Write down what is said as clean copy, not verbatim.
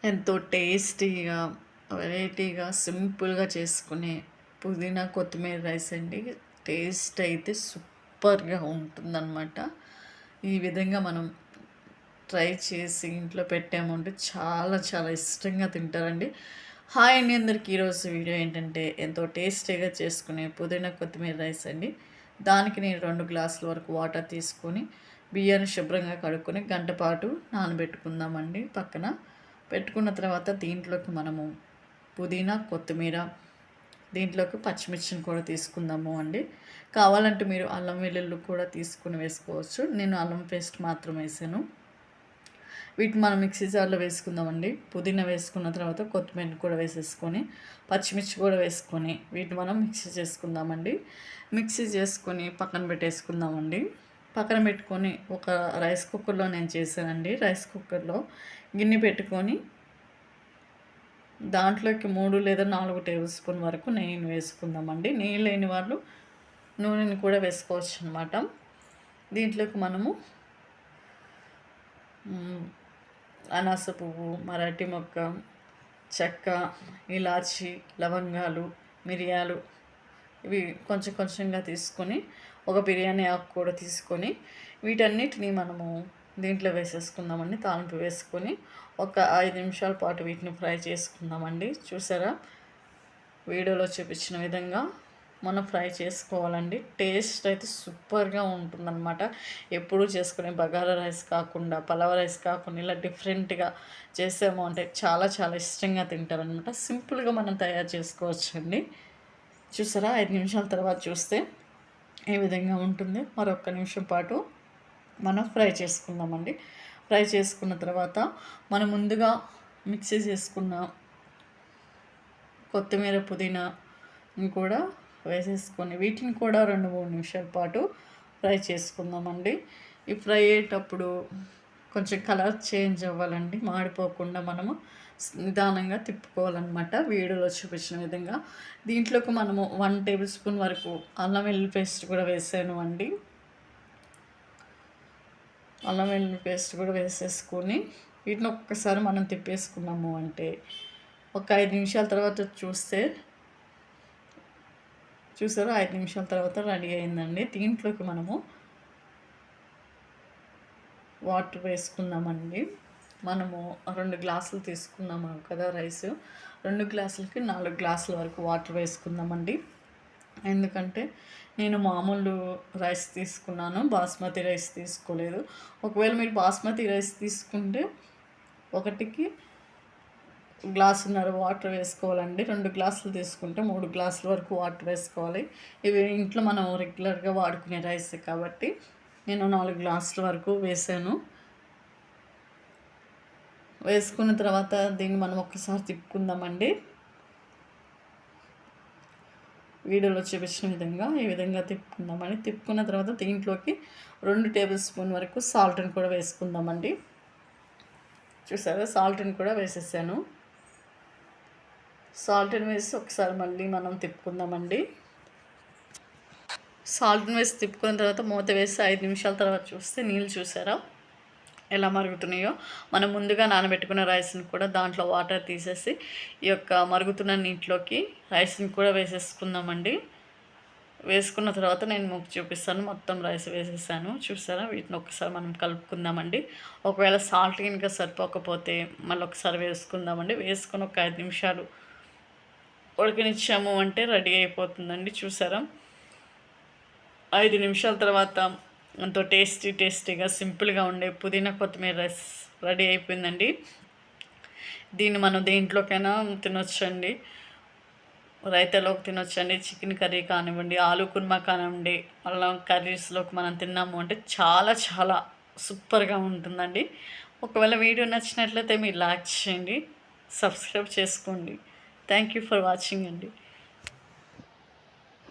ఎంతో టేస్టీగా, వెరైటీగా, సింపుల్‌గా చేసుకునే పుదీనా కొత్తిమీర రైస్ అండి. టేస్ట్ అయితే సూపర్‌గా ఉంటుందనమాట. ఈ విధంగా మనం ట్రై చేసి ఇంట్లో పెట్టామంటే చాలా చాలా ఇష్టంగా తింటారండి. హాయ్ అండి అందరికి. ఈరోజు వీడియో ఏంటంటే ఎంతో టేస్టీగా చేసుకునే పుదీనా కొత్తిమీర రైస్ అండి. దానికి నేను 2 గ్లాసుల వరకు వాటర్ తీసుకొని బియ్యాన్ని శుభ్రంగా కడుక్కొని గంట పాటు నానబెట్టుకుందామండి పక్కన. పెట్టుకున్న తర్వాత దీంట్లోకి మనము పుదీనా, కొత్తిమీర, దీంట్లోకి పచ్చిమిర్చిని కూడా తీసుకుందాము అండి. కావాలంటే మీరు అల్లం వెల్లుల్లి కూడా తీసుకుని వేసుకోవచ్చు. నేను అల్లం పేస్ట్ మాత్రం వేసాను. వీటిని మనం మిక్సీ జార్లో వేసుకుందామండి. పుదీనా వేసుకున్న తర్వాత కొత్తిమీర కూడా వేసేసుకొని, పచ్చిమిర్చి కూడా వేసుకొని వీటిని మనం మిక్సీ చేసుకుందామండి. మిక్సీ చేసుకొని పక్కన పెట్టేసుకుందామండి. పక్కన పెట్టుకొని ఒక రైస్ కుక్కర్లో నేను చేశానండి. రైస్ కుక్కర్లో గిన్నె పెట్టుకొని దాంట్లోకి 3 లేదా 4 టేబుల్ స్పూన్ వరకు నెయ్యిని వేసుకుందామండి. నెయ్యి లేని వాళ్ళు నూనెని కూడా వేసుకోవచ్చు అనమాట. దీంట్లోకి మనము అనాస పువ్వు, మరాఠీ మొక్క, చెక్క, ఇలాచి, లవంగాలు, మిరియాలు ఇవి కొంచెం కొంచెంగా తీసుకొని ఒక బిర్యానీ ఆకు కూడా తీసుకొని వీటన్నిటిని మనము దీంట్లో వేసేసుకుందామండి. తాలింపు వేసుకొని ఒక 5 నిమిషాల పాటు వీటిని ఫ్రై చేసుకుందామండి. చూసారా, వీడియోలో చూపించిన విధంగా మనం ఫ్రై చేసుకోవాలండి. టేస్ట్ అయితే సూపర్గా ఉంటుందన్నమాట. ఎప్పుడూ చేసుకునే బగారా రైస్ కాకుండా, పలావ్ రైస్ కాకుండా ఇలా డిఫరెంట్గా చేసాము అంటే చాలా చాలా ఇష్టంగా తింటారనమాట. సింపుల్గా మనం తయారు చేసుకోవచ్చండి. చూసారా, 5 నిమిషాల తర్వాత చూస్తే ఈ విధంగా ఉంటుంది. మరొక నిమిషం పాటు మనం ఫ్రై చేసుకుందామండి. ఫ్రై చేసుకున్న తర్వాత మనం ముందుగా మిక్సీ చేసుకున్న కొత్తిమీర, పుదీనా కూడా వేసేసుకొని వీటిని కూడా 2-3 నిమిషాల పాటు ఫ్రై చేసుకుందామండి. ఈ ఫ్రై అయ్యేటప్పుడు కొంచెం కలర్ చేంజ్ అవ్వాలండి. మాడిపోకుండా మనము నిదానంగా తిప్పుకోవాలన్నమాట. వీడియోలో చూపించిన విధంగా దీంట్లోకి మనము 1 టేబుల్ స్పూన్ వరకు అల్లం వెల్లుల్లి పేస్ట్ కూడా వేసాను అండి. అల్లం వెల్లుల్లి పేస్ట్ కూడా వేసేసుకొని వీటిని ఒక్కసారి మనం తిప్పేసుకున్నాము అంటే ఒక 5 నిమిషాల తర్వాత చూసారా 5 నిమిషాల తర్వాత రెడీ అయిందండి. దీంట్లోకి మనము వాటర్ వేసుకుందామండి. మనము 2 గ్లాసులు తీసుకున్నాము కదా రైస్, 2 గ్లాసులకి 4 గ్లాసుల వరకు వాటర్ వేసుకుందామండి. ఎందుకంటే నేను మామూలు రైస్ తీసుకున్నాను, బాస్మతి రైస్ తీసుకోలేదు. ఒకవేళ మీరు బాస్మతి రైస్ తీసుకుంటే ఒకటికి గ్లాసున్నర వాటర్ వేసుకోవాలండి. 2 గ్లాసులు తీసుకుంటే 3 గ్లాసుల వరకు వాటర్ వేసుకోవాలి. ఇవి ఇంట్లో మనం రెగ్యులర్గా వాడుకునే రైస్ కాబట్టి నేను 4 గ్లాసుల వరకు వేసాను. వేసుకున్న తర్వాత దీన్ని మనం ఒక్కసారి తిప్పుకుందామండి. వీడియోలో చూపించిన విధంగా ఈ విధంగా తిప్పుకుందామండి. తిప్పుకున్న తర్వాత దీంట్లోకి 2 టేబుల్ స్పూన్ వరకు సాల్ట్ని కూడా వేసుకుందామండి. చూసారా, సాల్ట్ని కూడా వేసేసాను. సాల్ట్ని వేసి ఒకసారి మళ్ళీ మనం తిప్పుకుందామండి. సాల్ట్ని వేసి తిప్పుకున్న తర్వాత మూత వేసి 5 నిమిషాల తర్వాత చూస్తే నీళ్ళు చూసారా ఎలా మరుగుతున్నాయో. మనం ముందుగా నానబెట్టుకున్న రైస్ని కూడా దాంట్లో వాటర్ తీసేసి ఈ యొక్క మరుగుతున్న నీటిలోకి రైస్ని కూడా వేసేసుకుందామండి. వేసుకున్న తర్వాత నేను మీకు చూపిస్తాను. మొత్తం రైస్ వేసేసాను. చూసారా, వీటిని ఒకసారి మనం కలుపుకుందామండి. ఒకవేళ సాల్ట్ కనుక సరిపోకపోతే మళ్ళీ ఒకసారి వేసుకుందామండి. వేసుకొని ఒక 5 నిమిషాలు ఉడకనిచ్చాము అంటే రెడీ అయిపోతుందండి. చూసారా, 5 నిమిషాల తర్వాత ఎంతో టేస్టీగా సింపుల్గా ఉండే పుదీనా కొత్తిమీర రైస్ రెడీ అయిపోయిందండి. దీన్ని మనం దేంట్లోకైనా తినొచ్చండి. రైతాలోకి తినొచ్చండి. చికెన్ కర్రీ కానివ్వండి, ఆలు కుర్మా కానివ్వండి, అలా కర్రీస్లోకి మనం తిన్నాము అంటే చాలా చాలా సూపర్గా ఉంటుందండి. ఒకవేళ వీడియో నచ్చినట్లయితే మీరు లైక్ చేయండి, సబ్స్క్రైబ్ చేసుకోండి. థ్యాంక్ యూ ఫర్ వాచింగ్ అండి.